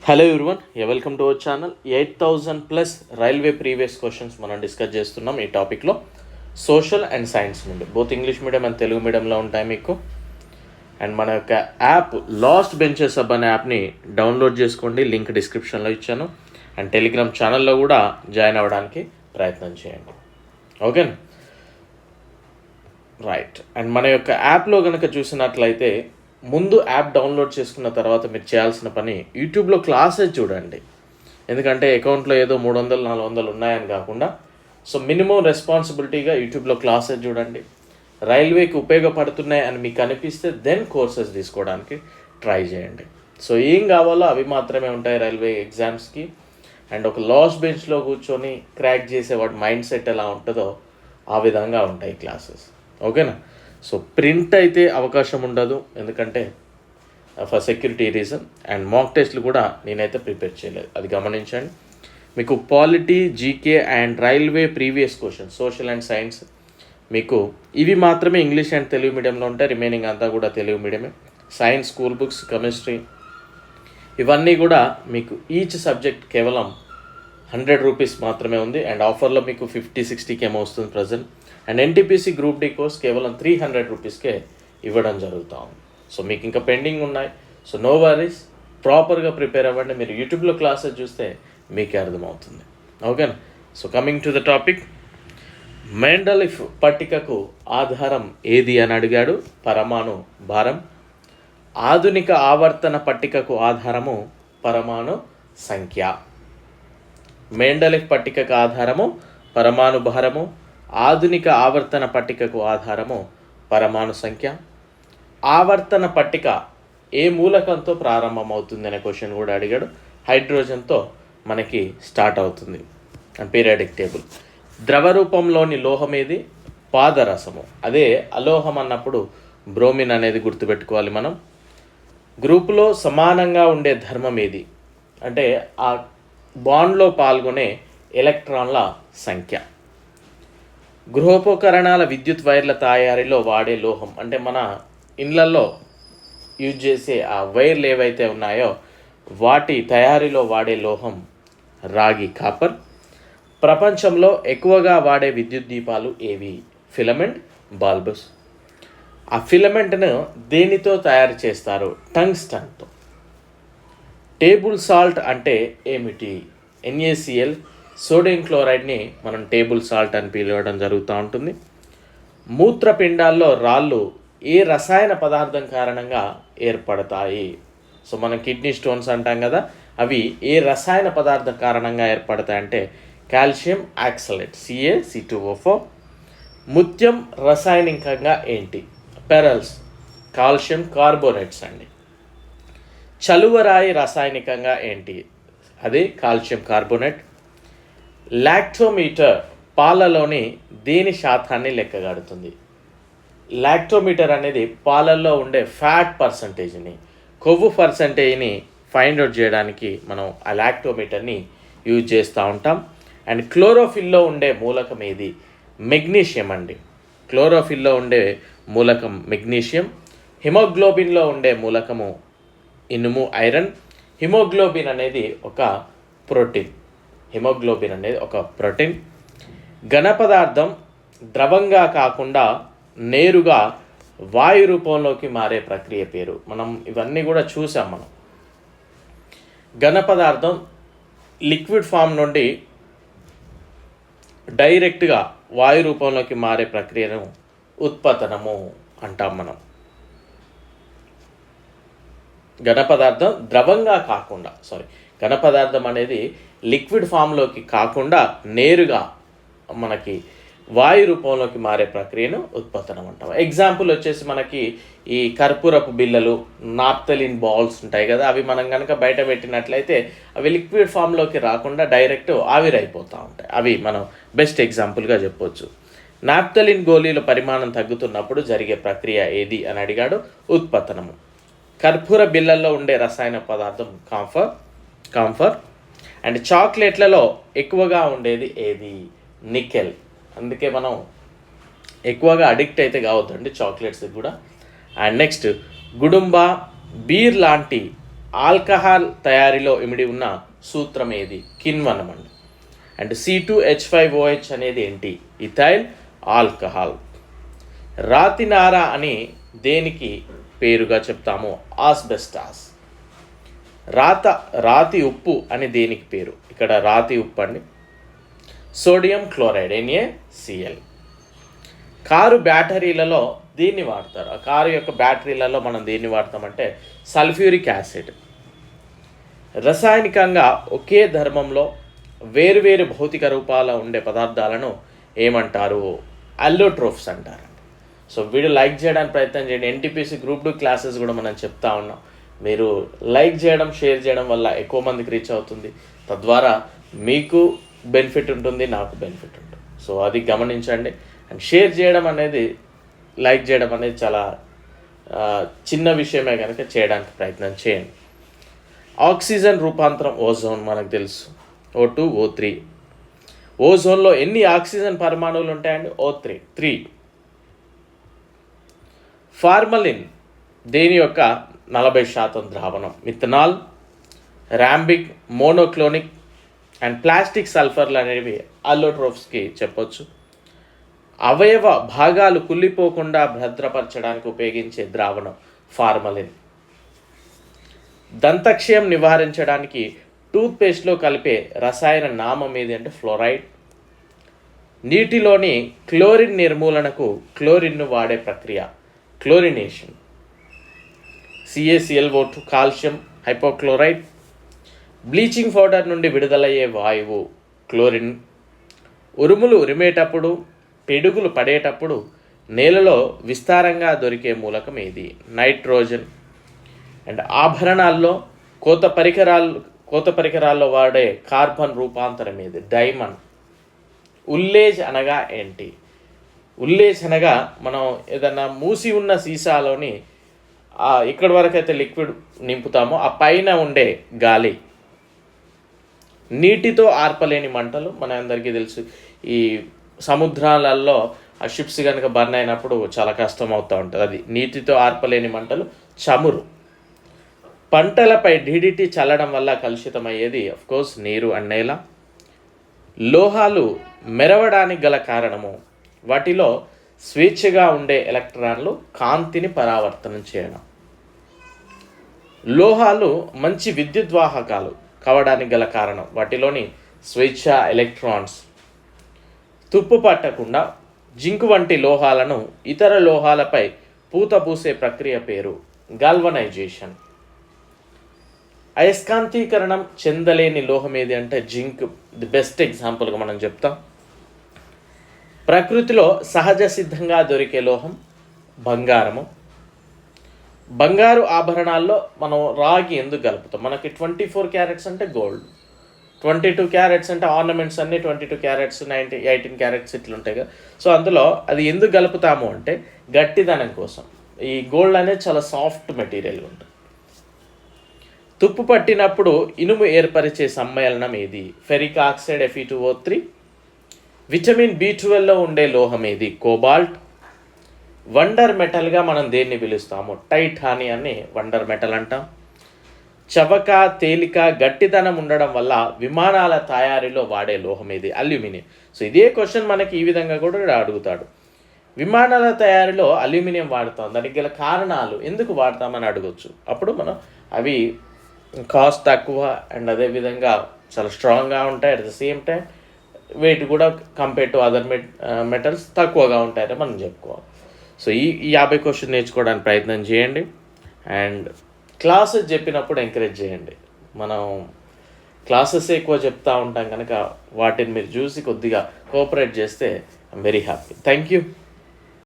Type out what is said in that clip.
Hello everyone, welcome to our channel. 8,000 plus railway previous questions మనం discuss చేస్తున్నాం ఈ టాపిక్లో. సోషల్ అండ్ సైన్స్ నుండి both English medium and Telugu మీడియంలో ఉంటాయి మీకు. అండ్ మన యొక్క యాప్ లాస్ట్ బెంచెస్ హబ్ అనే యాప్ని డౌన్లోడ్ చేసుకోండి, లింక్ డిస్క్రిప్షన్లో ఇచ్చాను. అండ్ టెలిగ్రామ్ ఛానల్లో కూడా జాయిన్ అవ్వడానికి ప్రయత్నం చేయండి, ఓకేనా? రైట్. అండ్ మన యొక్క యాప్లో కనుక చూసినట్లయితే ముందు యాప్ డౌన్లోడ్ చేసుకున్న తర్వాత మీరు చేయాల్సిన పని యూట్యూబ్లో క్లాసెస్ చూడండి. ఎందుకంటే అకౌంట్లో ఏదో 300-400 ఉన్నాయని కాకుండా మినిమం రెస్పాన్సిబిలిటీగా యూట్యూబ్లో క్లాసెస్ చూడండి. రైల్వేకి ఉపయోగపడుతున్నాయి అని మీకు అనిపిస్తే దెన్ కోర్సెస్ తీసుకోవడానికి ట్రై చేయండి. ఏం కావాలో అవి మాత్రమే ఉంటాయి రైల్వే ఎగ్జామ్స్కి. అండ్ ఒక లాస్ట్ బెంచ్లో కూర్చొని క్రాక్ చేసేవాడు మైండ్ సెట్ ఎలా ఉంటుందో ఆ విధంగా ఉంటాయి క్లాసెస్, ఓకేనా? ప్రింట్ అయితే అవకాశం ఉండదు, ఎందుకంటే ఫర్ సెక్యూరిటీ రీజన్. అండ్ మాక్ టెస్ట్లు కూడా నేనైతే ప్రిపేర్ చేయలేదు, అది గమనించండి. మీకు polity, GK and railway previous questions, social and science మీకు ఇవి మాత్రమే ఇంగ్లీష్ అండ్ తెలుగు మీడియంలో ఉంటాయి. రిమైనింగ్ అంతా కూడా తెలుగు మీడియమే. సైన్స్, స్కూల్ బుక్స్, కెమిస్ట్రీ ఇవన్నీ కూడా మీకు ఈచ్ సబ్జెక్ట్ కేవలం 100 రూపీస్ మాత్రమే ఉంది. అండ్ ఆఫర్లో మీకు 50-60 ఏమో వస్తుంది present. And NTPC group D course కేవలం 300 రూపీస్కే ఇవ్వడం జరుగుతూ ఉంది. మీకు ఇంకా పెండింగ్ ఉన్నాయి. నో వరీస్, ప్రాపర్గా ప్రిపేర్ అవ్వండి. మీరు యూట్యూబ్లో క్లాసెస్ చూస్తే మీకే అర్థమవుతుంది, ఓకేనా? Coming to the topic, Mendeleev పట్టికకు ఆధారం ఏది అని అడిగాడు. పరమాణు భారం. ఆధునిక ఆవర్తన పట్టికకు ఆధారము పరమాణు సంఖ్య. మెండలిఫ్ పట్టికకు ఆధారము పరమాణు భారము. ఆధునిక ఆవర్తన పట్టికకు ఆధారము పరమాణు సంఖ్య. ఆవర్తన పట్టిక ఏ మూలకంతో ప్రారంభమవుతుంది అనే క్వశ్చన్ కూడా అడిగాడు. హైడ్రోజన్తో మనకి స్టార్ట్ అవుతుంది అండ్ పీరియాడిక్ టేబుల్. ద్రవ రూపంలోని లోహం ఏది? పాదరసము. అదే అలోహం అన్నప్పుడు బ్రోమిన్ అనేది గుర్తుపెట్టుకోవాలి మనం. గ్రూపులో సమానంగా ఉండే ధర్మం ఏది అంటే ఆ బాండ్లో పాల్గొనే ఎలక్ట్రాన్ల సంఖ్య. గృహోపకరణాల విద్యుత్ వైర్ల తయారీలో వాడే లోహం అంటే మన ఇళ్ళల్లో యూజ్ చేసే ఆ వైర్లు ఏవైతే ఉన్నాయో వాటి తయారీలో వాడే లోహం రాగి, కాపర్. ప్రపంచంలో ఎక్కువగా వాడే విద్యుత్ దీపాలు ఏవి? ఫిలమెంట్, బాల్బస్. ఆ ఫిలమెంట్ను దేనితో తయారు చేస్తారు? టంగ్స్టన్తో. టేబుల్ సాల్ట్ అంటే ఏమిటి? NaCl. సోడియం క్లోరైడ్ని మనం టేబుల్ సాల్ట్ అని పిలవడం జరుగుతూ ఉంటుంది. మూత్రపిండాల్లో రాళ్ళు ఏ రసాయన పదార్థం కారణంగా ఏర్పడతాయి? మనం కిడ్నీ స్టోన్స్ అంటాం కదా, అవి ఏ రసాయన పదార్థం కారణంగా ఏర్పడతాయంటే కాల్షియం ఆక్సలేట్, CaC2O4. ముత్యం రసాయనికంగా ఏంటి? పెరల్స్, కాల్షియం కార్బోనేట్స్ అండి. చలువరాయి రసాయనికంగా ఏంటి? అదే కాల్షియం కార్బోనేట్. లాక్టోమీటర్ పాలలోని దేని శాతాన్ని లెక్కగడుతుంది? లాక్టోమీటర్ అనేది పాలల్లో ఉండే ఫ్యాట్ పర్సంటేజ్ని, కొవ్వు పర్సంటేజ్ని ఫైండ్ అవుట్ చేయడానికి మనం ఆ లాక్టోమీటర్ని యూజ్ చేస్తూ ఉంటాం. అండ్ క్లోరోఫిల్లో ఉండే మూలకం ఏది? మెగ్నీషియం అండి. క్లోరోఫిల్లో ఉండే మూలకం మెగ్నీషియం. హిమోగ్లోబిన్లో ఉండే మూలకము ఇనుము, ఐరన్. హిమోగ్లోబిన్ అనేది ఒక ప్రోటీన్. హిమోగ్లోబిన్ అనేది ఒక ప్రోటీన్. ఘన పదార్థం ద్రవంగా కాకుండా నేరుగా వాయు రూపంలోకి మారే ప్రక్రియ పేరు. మనం ఇవన్నీ కూడా చూసాం. మనం ఘన పదార్థం లిక్విడ్ ఫామ్ నుండి డైరెక్ట్గా వాయు రూపంలోకి మారే ప్రక్రియను ఉత్పతనము అంటాం మనం. ఘన పదార్థం ద్రవంగా కాకుండా ఘన పదార్థం అనేది లిక్విడ్ ఫామ్లోకి కాకుండా నేరుగా మనకి వాయు రూపంలోకి మారే ప్రక్రియను ఉత్పతనం అంటాం. ఎగ్జాంపుల్ వచ్చేసి మనకి ఈ కర్పూరపు బిళ్ళలు, నాప్తలిన్ బాల్స్ ఉంటాయి కదా, అవి మనం కనుక బయట పెట్టినట్లయితే అవి లిక్విడ్ ఫామ్లోకి రాకుండా డైరెక్ట్ ఆవిరైపోతూ ఉంటాయి. అవి మనం బెస్ట్ ఎగ్జాంపుల్గా చెప్పొచ్చు. నాప్తలిన్ గోళీల పరిమాణం తగ్గుతున్నప్పుడు జరిగే ప్రక్రియ ఏది అని అడిగాడు. ఉత్పతనము. కర్పూర బిళ్ళల్లో ఉండే రసాయన పదార్థం కాంఫర్. అండ్ చాక్లెట్లలో ఎక్కువగా ఉండేది ఏది? నికెల్. అందుకే మనం ఎక్కువగా అడిక్ట్ అయితే కావద్దండి చాక్లెట్స్కి కూడా. అండ్ నెక్స్ట్ గుడుంబ, బీర్ లాంటి ఆల్కహాల్ తయారీలో ఇమిడి ఉన్న సూత్రం ఏది? కిణ్వనం అండి. అండ్ C2H5OH అనేది ఏంటి? Ethyl alcohol. రాతి నార అని దేనికి పేరుగా చెప్తాము? ఆస్బెస్టాస్. రాతి ఉప్పు అని దేనికి పేరు? ఇక్కడ రాతి ఉప్పు అండి. Sodium chloride NaCl. కారు బ్యాటరీలలో దీన్ని వాడతారు. ఆ కారు యొక్క బ్యాటరీలలో మనం దేన్ని వాడతామంటే సల్ఫ్యూరిక్ యాసిడ్. రసాయనికంగా ఒకే ధర్మంలో వేరువేరు భౌతిక రూపాల ఉండే పదార్థాలను ఏమంటారు? అల్లోట్రోఫ్స్ అంటారు. సో వీడియో లైక్ చేయడానికి ప్రయత్నం చేయండి. NTPC గ్రూప్ 2 క్లాసెస్ కూడా మనం చెప్తా ఉన్నాం. మీరు లైక్ చేయడం, షేర్ చేయడం వల్ల ఎక్కువ మందికి రీచ్ అవుతుంది. తద్వారా మీకు బెనిఫిట్ ఉంటుంది, నాకు బెనిఫిట్ ఉంటుంది. సో అది గమనించండి. అండ్ షేర్ చేయడం అనేది, లైక్ చేయడం అనేది చాలా చిన్న విషయమే కనుక చేయడానికి ప్రయత్నం చేయండి. ఆక్సిజన్ రూపాంతరం ఓజోన్ మనకు తెలుసు. O2 O3. ఓజోన్లో ఎన్ని ఆక్సిజన్ పరమాణువులు ఉంటాయండి? O3 3. ఫార్మలిన్ దేని యొక్క 40% ద్రావణం? మిథనాల్, ర్యాంబిక్, మోనోక్లోనిక్ అండ్ ప్లాస్టిక్ సల్ఫర్లు అనేవి అల్లోట్రోఫ్స్కి చెప్పొచ్చు. అవయవ భాగాలు కుళ్ళిపోకుండా భద్రపరచడానికి ఉపయోగించే ద్రావణం ఫార్మలిన్. దంతక్షయం నివారించడానికి టూత్పేస్ట్లో కలిపే రసాయన నామం ఏది అంటే ఫ్లోరైడ్. నీటిలోని క్లోరిన్ నిర్మూలనకు క్లోరిన్ను వాడే ప్రక్రియ chlorination. CaClO2 calcium hypochlorite. Bleaching powder నుండి విడుదలయ్యే వాయువు క్లోరిన్. ఉరుములు ఉరిమేటప్పుడు, పిడుగులు పడేటప్పుడు నేలలో విస్తారంగా దొరికే మూలకం ఏది? నైట్రోజన్. అండ్ ఆభరణాల్లో కోత పరికరాల్లో వాడే కార్బన్ రూపాంతరం ఏది? డైమండ్. ఉల్లేజ్ అనగా ఏంటి? ఉల్లేజ్ అనగా మనం ఏదన్నా మూసి ఉన్న సీసాలోని ఇక్కడి వరకు అయితే లిక్విడ్ నింపుతామో ఆ పైన ఉండే గాలి. నీటితో ఆర్పలేని మంటలు మన అందరికీ తెలుసు. ఈ సముద్రాలలో ఆ షిప్స్ కనుక బర్న్ అయినప్పుడు చాలా కష్టం అవుతూ ఉంటుంది. అది నీటితో ఆర్పలేని మంటలు. చమురు. పంటలపై DDT చల్లడం వల్ల కలుషితమయ్యేది కోర్స్ నీరు అండ్ నేల. లోహాలు మెరవడానికి గల కారణము వాటిలో స్వేచ్ఛగా ఉండే ఎలక్ట్రాన్లు కాంతిని పరావర్తనం చేయడం. లోహాలు మంచి విద్యుద్వాహకాలు కావడానికి గల కారణం వాటిలోని స్వేచ్ఛ ఎలక్ట్రాన్స్. తుప్పు పట్టకుండా జింకు వంటి లోహాలను ఇతర లోహాలపై పూత పూసే ప్రక్రియ పేరు గాల్వనైజేషన్. అయస్కాంతీకరణం చెందలేని లోహం ఏది అంటే జింక్ ది బెస్ట్ ఎగ్జాంపుల్గా మనం చెప్తాం. ప్రకృతిలో సహజ సిద్ధంగా దొరికే లోహం బంగారము. బంగారు ఆభరణాల్లో మనం రాగి ఎందుకు కలుపుతాం? మనకి 24 క్యారెట్స్ అంటే గోల్డ్, 22 క్యారెట్స్ అంటే ఆర్నమెంట్స్ అన్నీ 22 క్యారెట్స్, 18 క్యారెట్స్ ఇట్లా ఉంటాయి కదా. సో అందులో అది ఎందుకు కలుపుతాము అంటే గట్టిదనం కోసం. ఈ గోల్డ్ అనేది చాలా సాఫ్ట్ మెటీరియల్ ఉంటుంది. తుప్పు పట్టినప్పుడు ఇనుము ఏర్పరిచే సమ్మేళనం ఏది? Ferric oxide Fe2O3. విటమిన్ B12లో ఉండే లోహం ఏది? కోబాల్ట్. వండర్ మెటల్గా మనం దేన్ని పిలుస్తాము? టైటానియాన్ని వండర్ మెటల్ అంటాం. చవక, తేలిక, గట్టిదనం ఉండడం వల్ల విమానాల తయారీలో వాడే లోహం ఏది? అల్యూమినియం. సో ఇదే క్వశ్చన్ మనకి ఈ విధంగా కూడా అడుగుతాడు. విమానాల తయారీలో అల్యూమినియం వాడతాం, దానికి గల కారణాలు ఎందుకు వాడతామని అడగొచ్చు. అప్పుడు మనం అవి కాస్ట్ తక్కువ అండ్ అదేవిధంగా చాలా స్ట్రాంగ్గా ఉంటాయి. At the same time weight కూడా కంపేర్ టు అదర్ మెటల్స్ తక్కువగా ఉంటాయని మనం చెప్పుకోవాలి. సో ఈ 50 క్వశ్చన్ నేర్చుకోవడానికి ప్రయత్నం చేయండి. అండ్ క్లాసెస్ చెప్పినప్పుడు ఎంకరేజ్ చేయండి. మనం క్లాసెస్ ఎక్కువ చెప్తూ ఉంటాం కనుక వాటిని మీరు చూసి కొద్దిగా కోఆపరేట్ చేస్తే I'm very happy. Thank you.